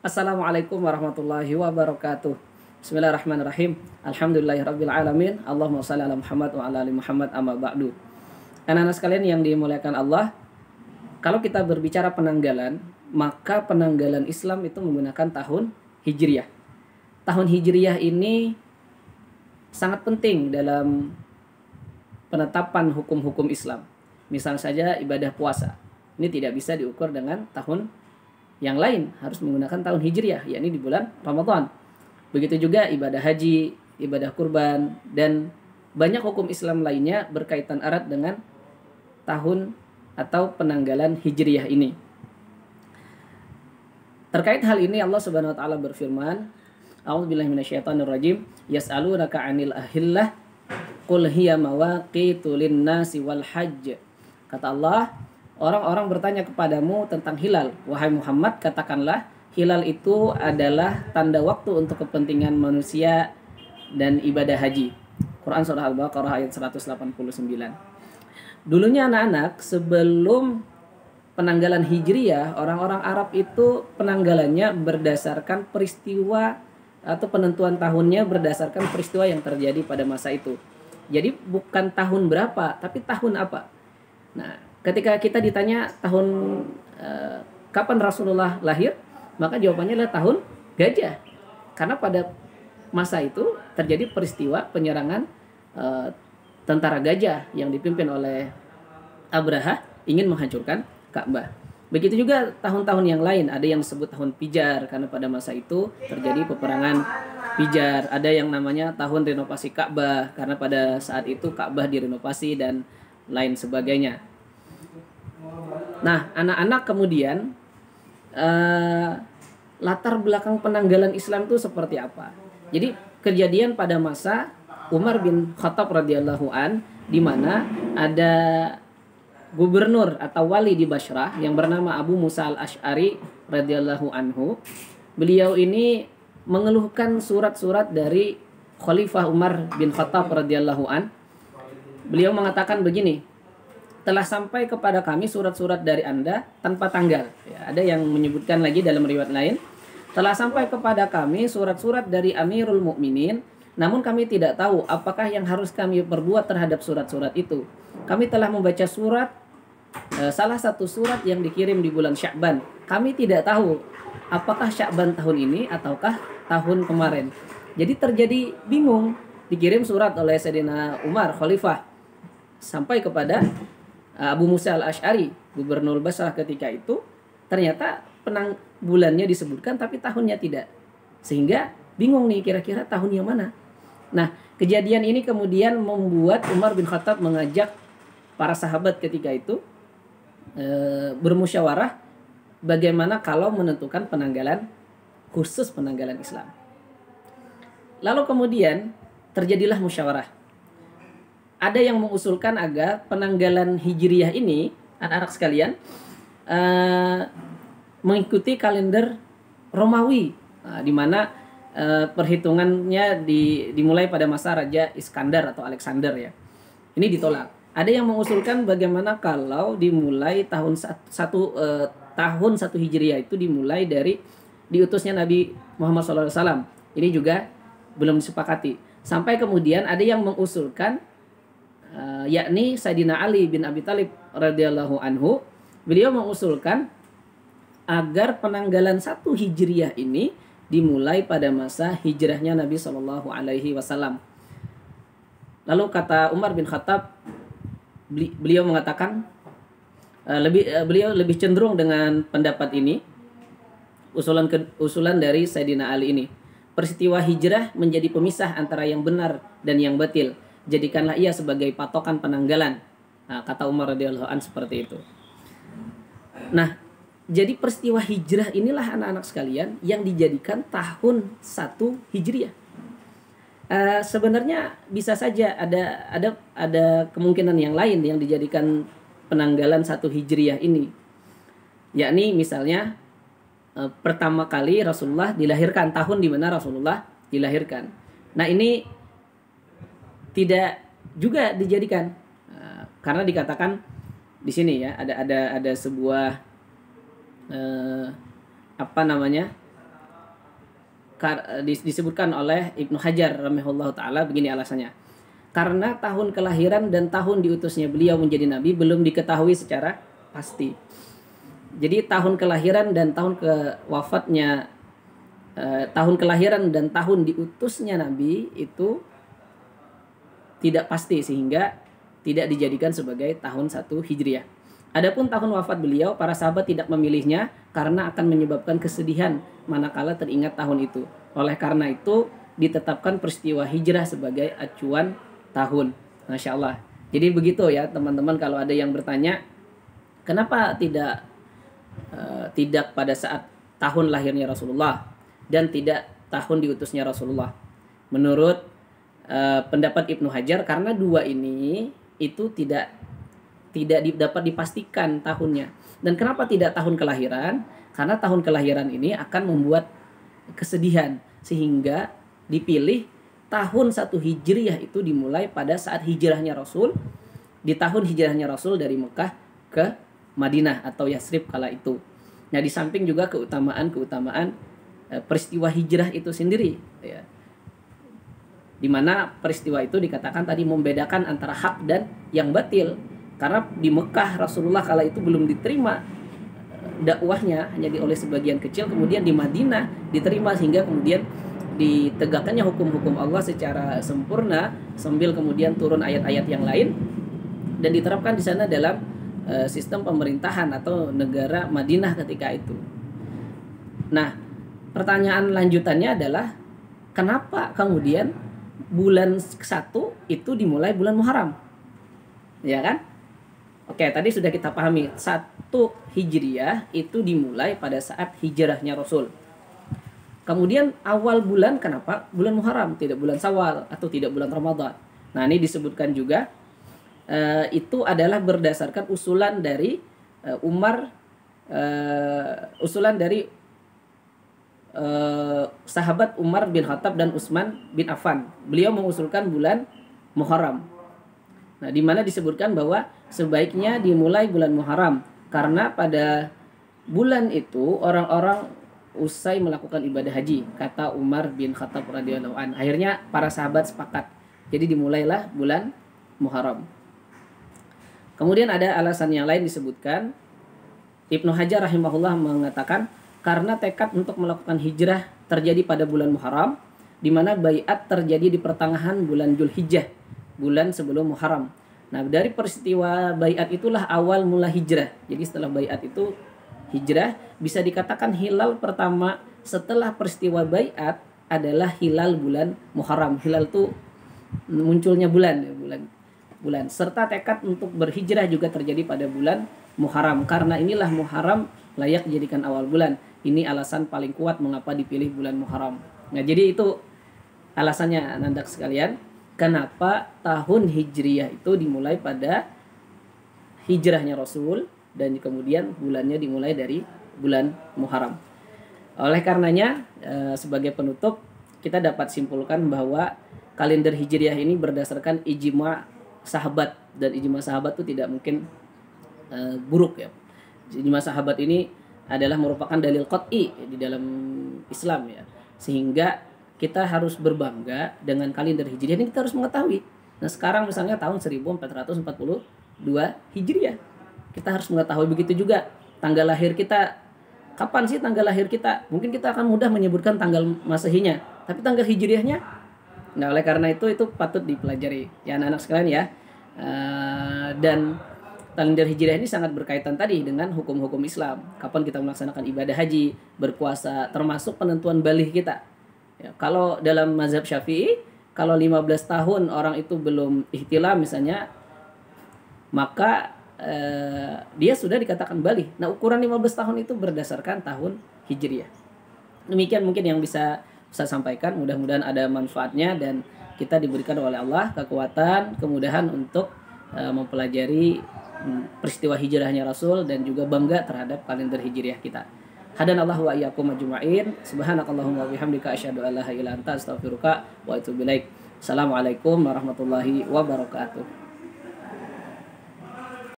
Assalamualaikum warahmatullahi wabarakatuh. Bismillahirrahmanirrahim. Alhamdulillahirabbil alamin. Allahumma shalli ala Muhammad wa ala ali Muhammad amma ba'du. Anak-anak sekalian yang dimuliakan Allah, kalau kita berbicara penanggalan, maka penanggalan Islam itu menggunakan tahun Hijriyah. Tahun Hijriyah ini sangat penting dalam penetapan hukum-hukum Islam. Misal saja ibadah puasa. Ini tidak bisa diukur dengan tahun yang lain, harus menggunakan tahun Hijriyah, yakni di bulan Ramadan. Begitu juga ibadah haji, ibadah kurban, dan banyak hukum Islam lainnya berkaitan erat dengan tahun atau penanggalan Hijriyah ini. Terkait hal ini Allah Subhanahu wa taala berfirman, A'udzubillahi minasyaitonirrajim, yas'alunaka 'anil ahillah qul hiya mawaqitu lin-nasi wal hajj. Kata Allah, orang-orang bertanya kepadamu tentang hilal. Wahai Muhammad, katakanlah hilal itu adalah tanda waktu untuk kepentingan manusia dan ibadah haji. Quran Surah Al-Baqarah ayat 189. Dulunya anak-anak, sebelum penanggalan Hijriyah, orang-orang Arab itu penanggalannya berdasarkan peristiwa atau penentuan tahunnya berdasarkan peristiwa yang terjadi pada masa itu. Jadi bukan tahun berapa, tapi tahun apa. Nah, ketika kita ditanya tahun kapan Rasulullah lahir, maka jawabannya adalah tahun gajah. Karena pada masa itu terjadi peristiwa penyerangan tentara gajah yang dipimpin oleh Abraha ingin menghancurkan Ka'bah. Begitu juga tahun-tahun yang lain, ada yang disebut tahun Pijar karena pada masa itu terjadi peperangan Pijar. Ada yang namanya tahun renovasi Ka'bah karena pada saat itu Ka'bah direnovasi dan lain sebagainya. Nah, anak-anak kemudian latar belakang penanggalan Islam itu seperti apa? Jadi kejadian pada masa Umar bin Khattab radhiyallahu an, di mana ada gubernur atau wali di Basrah yang bernama Abu Musa al-Asy'ari radhiyallahu anhu. Beliau ini mengeluhkan surat-surat dari Khalifah Umar bin Khattab radhiyallahu an. Beliau mengatakan begini, telah sampai kepada kami surat-surat dari Anda tanpa tanggal. Ya, ada yang menyebutkan lagi dalam riwayat lain, telah sampai kepada kami surat-surat dari Amirul Mukminin, namun kami tidak tahu apakah yang harus kami perbuat terhadap surat-surat itu. Kami telah membaca salah satu surat yang dikirim di bulan Sya'ban. Kami tidak tahu apakah Sya'ban tahun ini ataukah tahun kemarin. Jadi terjadi bingung. Dikirim surat oleh Sayyidina Umar Khalifah sampai kepada Abu Musa al-Asy'ari, gubernur Basrah ketika itu, ternyata bulannya disebutkan tapi tahunnya tidak. Sehingga bingung nih kira-kira tahun yang mana. Nah, kejadian ini kemudian membuat Umar bin Khattab mengajak para sahabat ketika itu bermusyawarah bagaimana kalau menentukan penanggalan khusus penanggalan Islam. Lalu kemudian terjadilah musyawarah. Ada yang mengusulkan agar penanggalan Hijriyah ini, anak-anak sekalian, mengikuti kalender Romawi, di mana perhitungannya dimulai pada masa Raja Iskandar atau Alexander ya. Ini ditolak. Ada yang mengusulkan bagaimana kalau dimulai tahun 1 Hijriyah itu dimulai dari diutusnya Nabi Muhammad SAW. Ini juga belum disepakati. Sampai kemudian ada yang mengusulkan yakni Sayyidina Ali bin Abi Thalib radhiyallahu anhu, beliau mengusulkan agar penanggalan 1 Hijriyah ini dimulai pada masa hijrahnya Nabi Shallallahu alaihi wasallam. Lalu kata Umar bin Khattab, beliau mengatakan beliau lebih cenderung dengan pendapat ini, usulan dari Sayyidina Ali ini. Peristiwa hijrah menjadi pemisah antara yang benar dan yang batil. Jadikanlah ia sebagai patokan penanggalan. Nah, kata Umar radhiyallahu anhu seperti itu. Nah, jadi peristiwa hijrah inilah anak-anak sekalian yang dijadikan tahun 1 Hijriyah. Sebenarnya bisa saja ada kemungkinan yang lain yang dijadikan penanggalan 1 Hijriyah ini. Yakni misalnya pertama kali Rasulullah dilahirkan, tahun di mana Rasulullah dilahirkan. Nah, ini tidak juga dijadikan karena dikatakan di sini ya ada sebuah disebutkan oleh Ibnu Hajar rahimahullahu taala begini alasannya. Karena tahun kelahiran dan tahun diutusnya beliau menjadi nabi belum diketahui secara pasti. Jadi tahun kelahiran dan tahun wafatnya, tahun kelahiran dan tahun diutusnya nabi itu tidak pasti, sehingga tidak dijadikan sebagai tahun 1 Hijriah. Adapun tahun wafat beliau, para sahabat tidak memilihnya karena akan menyebabkan kesedihan manakala teringat tahun itu. Oleh karena itu ditetapkan peristiwa hijrah sebagai acuan tahun. Masya Allah. Jadi begitu ya teman-teman, kalau ada yang bertanya kenapa tidak pada saat tahun lahirnya Rasulullah dan tidak tahun diutusnya Rasulullah. Menurut pendapat Ibnu Hajar, karena dua ini itu tidak dapat dipastikan tahunnya. Dan kenapa tidak tahun kelahiran? Karena tahun kelahiran ini akan membuat kesedihan, sehingga dipilih tahun 1 Hijriah itu dimulai pada saat hijrahnya Rasul, di tahun hijrahnya Rasul dari Mekah ke Madinah atau Yatsrib kala itu. Nah, di samping juga keutamaan peristiwa hijrah itu sendiri, ya. Di mana peristiwa itu dikatakan tadi membedakan antara hak dan yang batil. Karena di Mekah Rasulullah kala itu belum diterima dakwahnya, hanya oleh sebagian kecil. Kemudian di Madinah diterima, sehingga kemudian ditegakkannya hukum-hukum Allah secara sempurna, sambil kemudian turun ayat-ayat yang lain dan diterapkan di sana dalam sistem pemerintahan atau negara Madinah ketika itu. Nah, pertanyaan lanjutannya adalah kenapa kemudian bulan 1 itu dimulai bulan Muharram? Ya kan? Oke, tadi sudah kita pahami 1 Hijriah itu dimulai pada saat hijrahnya Rasul. Kemudian awal bulan kenapa bulan Muharram, tidak bulan Syawal atau tidak bulan Ramadan? Nah, ini disebutkan juga itu adalah berdasarkan usulan dari sahabat Umar bin Khattab dan Utsman bin Affan. Beliau mengusulkan bulan Muharram. Nah, di mana disebutkan bahwa sebaiknya dimulai bulan Muharram karena pada bulan itu orang-orang usai melakukan ibadah haji, kata Umar bin Khattab radhiyallahu anhu. Akhirnya para sahabat sepakat. Jadi dimulailah bulan Muharram. Kemudian ada alasan yang lain disebutkan. Ibnu Hajar rahimahullah mengatakan karena tekad untuk melakukan hijrah terjadi pada bulan Muharram, di mana baiat terjadi di pertengahan bulan Dzulhijjah, bulan sebelum Muharram. Nah, dari peristiwa baiat itulah awal mula hijrah. Jadi setelah baiat itu hijrah, bisa dikatakan hilal pertama setelah peristiwa baiat adalah hilal bulan Muharram. Hilal itu munculnya bulan serta tekad untuk berhijrah juga terjadi pada bulan Muharram. Karena inilah Muharram layak dijadikan awal bulan. Ini alasan paling kuat mengapa dipilih bulan Muharram. Nah, jadi itu alasannya anak sekalian, kenapa tahun Hijriah itu dimulai pada hijrahnya Rasul dan kemudian bulannya dimulai dari bulan Muharram. Oleh karenanya sebagai penutup kita dapat simpulkan bahwa kalender Hijriah ini berdasarkan ijma sahabat, dan ijma sahabat itu tidak mungkin buruk ya. Ijma sahabat ini adalah merupakan dalil qat'i di dalam Islam ya. Sehingga kita harus berbangga dengan kalender Hijriah ini, kita harus mengetahui. Nah, sekarang misalnya tahun 1442 Hijriah. Kita harus mengetahui begitu juga tanggal lahir kita. Kapan sih tanggal lahir kita? Mungkin kita akan mudah menyebutkan tanggal Masehinya, tapi tanggal Hijriahnya. Nah, oleh karena itu patut dipelajari ya anak-anak sekalian ya. Dan kalender Hijriah ini sangat berkaitan tadi dengan hukum-hukum Islam. Kapan kita melaksanakan ibadah haji, berpuasa, termasuk penentuan baligh kita. Ya, kalau dalam mazhab Syafi'i, kalau 15 tahun orang itu belum ihtilam misalnya, maka dia sudah dikatakan baligh. Nah, ukuran 15 tahun itu berdasarkan tahun Hijriah. Demikian mungkin yang bisa saya sampaikan. Mudah-mudahan ada manfaatnya dan kita diberikan oleh Allah kekuatan, kemudahan untuk mempelajari peristiwa hijrahnya Rasul dan juga bangga terhadap kalender Hijriah kita. Hadanallahu wa iyyakum ajma'in. Subhanakallahumma wa bihamdika asyhadu an la ilaha illa anta astaghfiruka wa atubu ilaik. Assalamualaikum warahmatullahi wabarakatuh.